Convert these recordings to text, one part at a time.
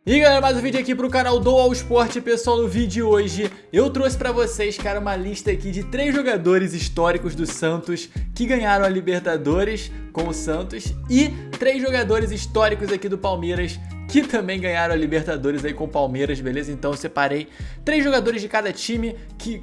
E aí galera, mais um vídeo aqui pro canal do All Sport. Pessoal, no vídeo de hoje eu trouxe pra vocês, cara, uma lista aqui de 3 jogadores históricos do Santos que ganharam a Libertadores com o Santos e 3 jogadores históricos aqui do Palmeiras que também ganharam a Libertadores aí com o Palmeiras, beleza? Então eu separei 3 jogadores de cada time que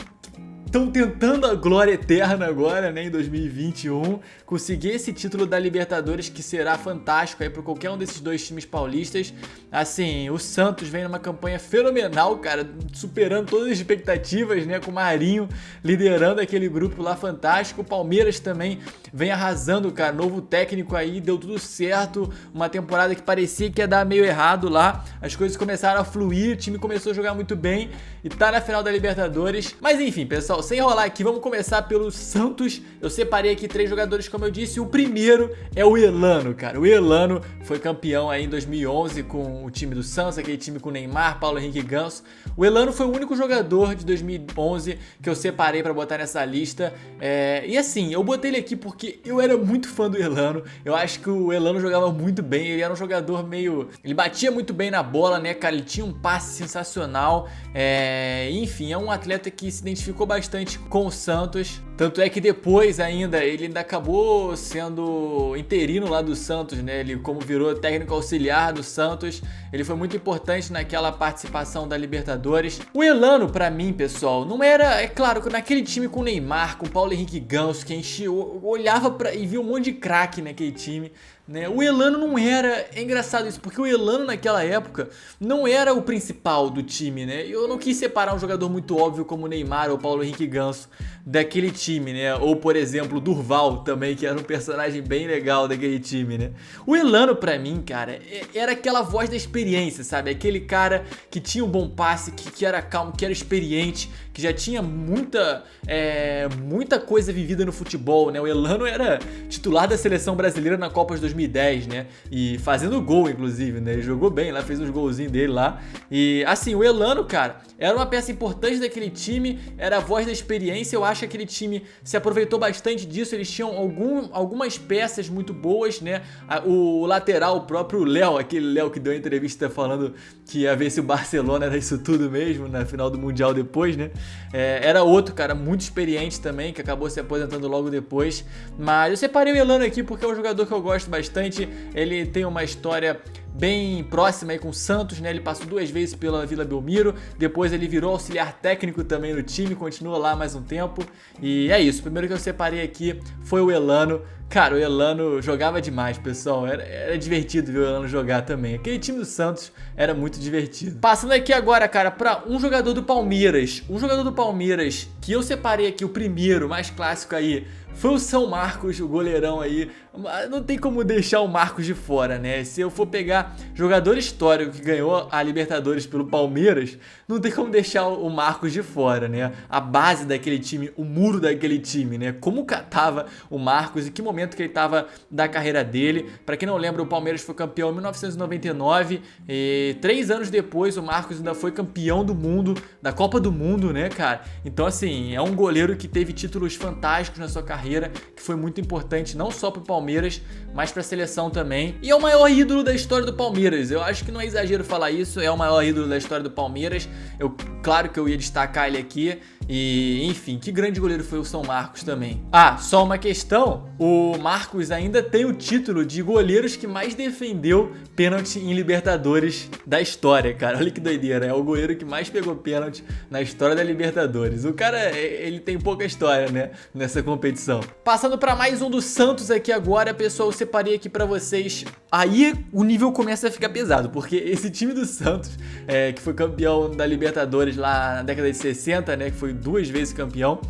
estão tentando a glória eterna agora, né, em 2021, conseguir esse título da Libertadores que será fantástico aí para qualquer um desses dois times paulistas. Assim, o Santos vem numa campanha fenomenal, cara, superando todas as expectativas, né, com o Marinho liderando aquele grupo lá fantástico. O Palmeiras também vem arrasando, cara, novo técnico aí, deu tudo certo, uma temporada que parecia que ia dar meio errado lá, as coisas começaram a fluir, o time começou a jogar muito bem e tá na final da Libertadores. Mas enfim, pessoal, sem enrolar aqui, vamos começar pelo Santos. Eu separei aqui 3 jogadores, como eu disse. O primeiro é o Elano, cara. O Elano foi campeão aí em 2011 com o time do Santos, aquele time com Neymar, Paulo Henrique Ganso. O Elano foi o único jogador de 2011 que eu separei pra botar nessa lista. E assim, eu botei ele aqui porque eu era muito fã do Elano. Eu acho que o Elano jogava muito bem. Ele era um jogador meio... Ele batia muito bem na bola, né, cara? Ele tinha um passe sensacional. Enfim, é um atleta que se identificou bastante com o Santos, tanto é que depois ele ainda acabou sendo interino lá do Santos, né? Ele, como virou técnico auxiliar do Santos, ele foi muito importante naquela participação da Libertadores. O Elano, pra mim, pessoal, não era, é claro, naquele time com o Neymar, com o Paulo Henrique Ganso, que a gente olhava e via um monte de craque naquele time, né? O Elano não era, é engraçado isso, porque o Elano naquela época não era o principal do time, né? Eu não quis separar um jogador muito óbvio como o Neymar ou Paulo Henrique Ganso daquele time, né? Ou, por exemplo, Durval também, que era um personagem bem legal daquele time, né? O Elano, pra mim, cara, era aquela voz da experiência, sabe? Aquele cara que tinha um bom passe, que era calmo, que era experiente, que já tinha muita coisa vivida no futebol, né? O Elano era titular da seleção brasileira na Copa de 2010, né? E fazendo gol, inclusive, né? Ele jogou bem lá, fez uns golzinhos dele lá. E, assim, o Elano, cara, era uma peça importante daquele time, era a voz da experiência. Eu acho que aquele time se aproveitou bastante disso. Eles tinham algumas peças muito boas, né? O lateral, o próprio Léo, aquele Léo que deu a entrevista falando que ia ver se o Barcelona era isso tudo mesmo na final do Mundial depois, né? Era outro cara muito experiente também, que acabou se aposentando logo depois. Mas eu separei o Elano aqui porque é um jogador que eu gosto bastante. Ele tem uma história bem próxima aí com o Santos, né? Ele passou 2 vezes pela Vila Belmiro, depois ele virou auxiliar técnico também no time, continua lá mais um tempo. E é isso, o primeiro que eu separei aqui foi o Elano. Cara, o Elano jogava demais, pessoal, era divertido ver o Elano jogar também. Aquele time do Santos era muito divertido. Passando aqui agora, cara, pra um jogador do Palmeiras. Um jogador do Palmeiras que eu separei aqui, o primeiro, mais clássico aí, foi o São Marcos, o goleirão aí. Não tem como deixar o Marcos de fora, né? Se eu for pegar jogador histórico que ganhou a Libertadores pelo Palmeiras, não tem como deixar o Marcos de fora, né? A base daquele time, o muro daquele time, né? Como catava o Marcos e que momento que ele tava da carreira dele. Pra quem não lembra, o Palmeiras foi campeão em 1999 e 3 anos depois o Marcos ainda foi campeão do mundo, da Copa do Mundo, né, cara? Então, assim, é um goleiro que teve títulos fantásticos na sua carreira, que foi muito importante não só pro Palmeiras, mas pra seleção também. E é o maior ídolo da história do Palmeiras. Eu acho que não é exagero falar isso, é o maior ídolo da história do Palmeiras. Claro que eu ia destacar ele aqui. E, enfim, que grande goleiro foi o São Marcos também. Só uma questão, o Marcos ainda tem o título de goleiros que mais defendeu pênalti em Libertadores da história, cara. Olha que doideira, é o goleiro que mais pegou pênalti na história da Libertadores. O cara, ele tem pouca história, né, nessa competição. Passando pra mais um do Santos aqui agora, pessoal, eu separei aqui pra vocês. Aí o nível começa a ficar pesado, porque esse time do Santos, que foi campeão da Libertadores lá na década de 60, né, que foi 2 vezes campeão,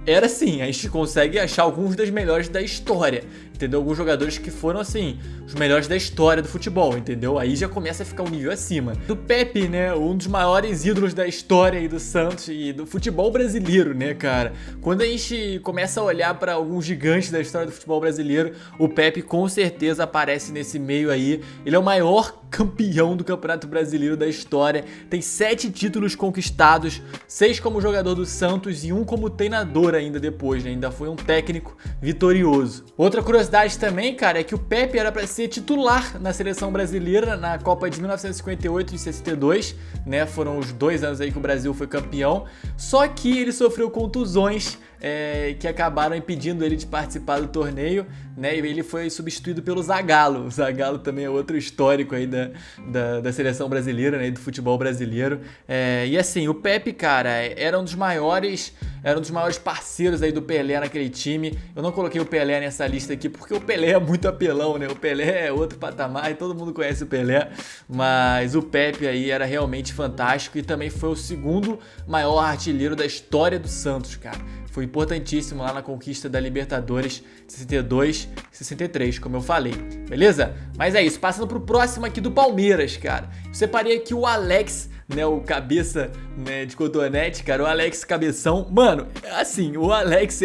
era assim, a gente consegue achar alguns dos melhores da história, entendeu? Alguns jogadores que foram, assim, os melhores da história do futebol, entendeu? Aí já começa a ficar um nível acima. Do Pepe, né? Um dos maiores ídolos da história aí do Santos e do futebol brasileiro, né, cara? Quando a gente começa a olhar para alguns gigantes da história do futebol brasileiro, o Pepe com certeza aparece nesse meio aí. Ele é o maior campeão do Campeonato Brasileiro da história, tem 7 títulos conquistados, 6 como jogador do Santos e 1 como treinador ainda depois, né? Ainda foi um técnico vitorioso. Outra curiosidade curiosidade também, cara, é que o Pepe era para ser titular na seleção brasileira na Copa de 1958 e 62, né? Foram os 2 anos aí que o Brasil foi campeão. Só que ele sofreu contusões que acabaram impedindo ele de participar do torneio, né? E ele foi substituído pelo Zagallo. O Zagallo também é outro histórico aí da seleção brasileira, né? E do futebol brasileiro. E assim, o Pepe, cara, era um dos maiores parceiros aí do Pelé naquele time. Eu não coloquei o Pelé nessa lista aqui porque o Pelé é muito apelão, né? O Pelé é outro patamar e todo mundo conhece o Pelé, mas o Pepe aí era realmente fantástico e também foi o segundo maior artilheiro da história do Santos, cara. Foi importantíssimo lá na conquista da Libertadores de 62 e 63, como eu falei, beleza? Mas é isso, passando pro próximo aqui do Palmeiras, cara. Eu separei aqui o Alex, né, o cabeça, né, de cotonete, cara, o Alex Cabeção. Mano, assim, o Alex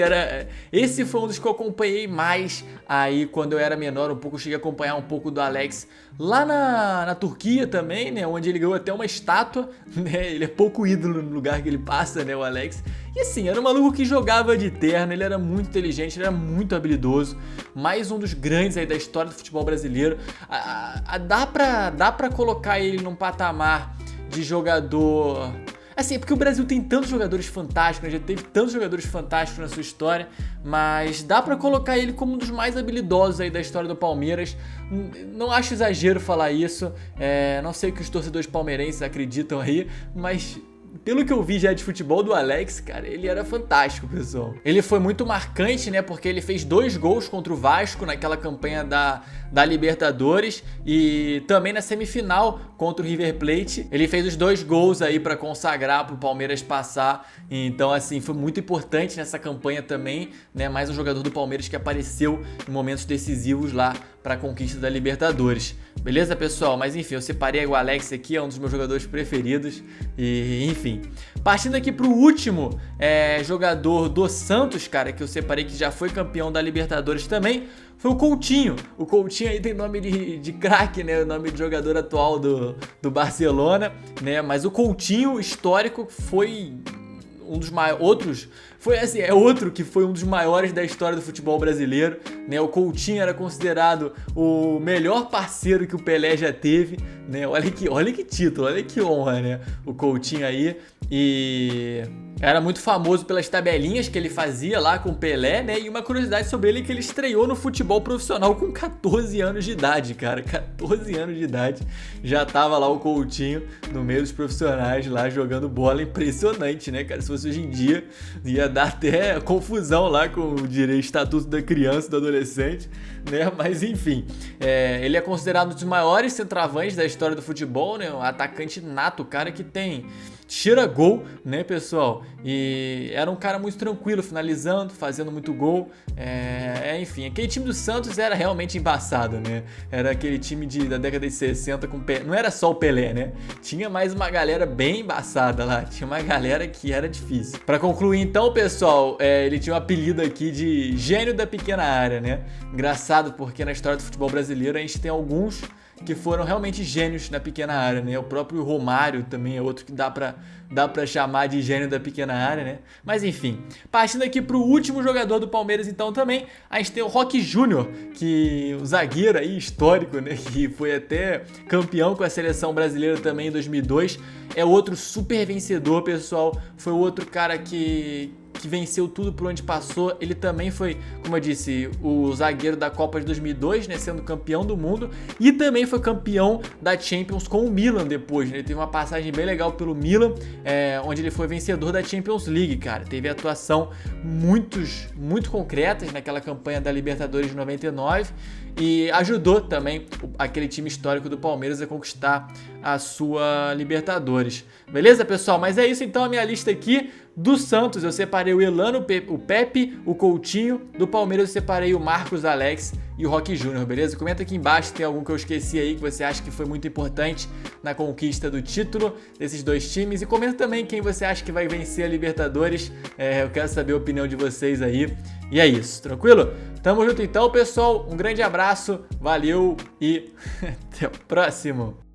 esse foi um dos que eu acompanhei mais aí quando eu era menor, eu cheguei a acompanhar um pouco do Alex lá na Turquia também, né, onde ele ganhou até uma estátua, né, ele é pouco ídolo no lugar que ele passa, né, o Alex. E assim, era um maluco que jogava de terno, ele era muito inteligente, ele era muito habilidoso, mais um dos grandes aí da história do futebol brasileiro. Dá pra colocar ele num patamar de jogador... Assim, é porque o Brasil tem tantos jogadores fantásticos, né? Já teve tantos jogadores fantásticos na sua história, mas dá pra colocar ele como um dos mais habilidosos aí da história do Palmeiras. Não acho exagero falar isso, não sei o que os torcedores palmeirenses acreditam aí, mas... Pelo que eu vi já de futebol do Alex, cara, ele era fantástico, pessoal. Ele foi muito marcante, né, porque ele fez 2 gols contra o Vasco naquela campanha da Libertadores e também na semifinal contra o River Plate. Ele fez os 2 gols aí pra consagrar pro Palmeiras passar. Então, assim, foi muito importante nessa campanha também, né, mais um jogador do Palmeiras que apareceu em momentos decisivos lá pra conquista da Libertadores. Beleza, pessoal? Mas enfim, eu separei o Alex aqui, é um dos meus jogadores preferidos. E enfim, partindo aqui pro último jogador do Santos, cara, que eu separei que já foi campeão da Libertadores também, foi o Coutinho. O Coutinho aí tem nome de craque, né? O nome de jogador atual do Barcelona, né? Mas o Coutinho histórico foi um dos outros, foi assim, outro que foi um dos maiores da história do futebol brasileiro, né? O Coutinho era considerado o melhor parceiro que o Pelé já teve, né? Olha que título, olha que honra, né? O Coutinho aí, e era muito famoso pelas tabelinhas que ele fazia lá com o Pelé, né? E uma curiosidade sobre ele é que ele estreou no futebol profissional com 14 anos de idade, cara. 14 anos de idade, já tava lá o Coutinho no meio dos profissionais lá jogando bola. Impressionante, né, cara? Se fosse hoje em dia, ia dar até confusão lá com o direito, estatuto da criança e do adolescente, né? Mas enfim, ele é considerado um dos maiores centroavantes da história do futebol, né? Um atacante nato, cara que cheira gol, né, pessoal? E era um cara muito tranquilo, finalizando, fazendo muito gol. Enfim, aquele time do Santos era realmente embaçado, né? Era aquele time da década de 60 com Pelé. Não era só o Pelé, né? Tinha mais uma galera bem embaçada lá. Tinha uma galera que era difícil. Pra concluir então, pessoal, ele tinha um apelido aqui de gênio da pequena área, né? Engraçado porque na história do futebol brasileiro a gente tem alguns que foram realmente gênios na pequena área, né? O próprio Romário também é outro que dá pra chamar de gênio da pequena área, né? Mas enfim, partindo aqui pro último jogador do Palmeiras então também, a gente tem o Roque Júnior, que o zagueiro aí histórico, né? Que foi até campeão com a seleção brasileira também em 2002. É outro super vencedor, pessoal. Foi outro cara que venceu tudo por onde passou. Ele também foi, como eu disse, o zagueiro da Copa de 2002, né, sendo campeão do mundo, e também foi campeão da Champions com o Milan depois, né? Ele teve uma passagem bem legal pelo Milan, onde ele foi vencedor da Champions League, cara. Teve atuação muito concretas naquela campanha da Libertadores de 99 e ajudou também aquele time histórico do Palmeiras a conquistar a sua Libertadores. Beleza, pessoal? Mas é isso então, a minha lista aqui do Santos. Eu separei o Elano, o Pepe, o Coutinho. Do Palmeiras eu separei o Marcos, Alex e o Roque Júnior, beleza? Comenta aqui embaixo se tem algum que eu esqueci aí que você acha que foi muito importante na conquista do título desses dois times. E comenta também quem você acha que vai vencer a Libertadores. Eu quero saber a opinião de vocês aí. E é isso, tranquilo? Tamo junto então, pessoal. Um grande abraço, valeu e até o próximo.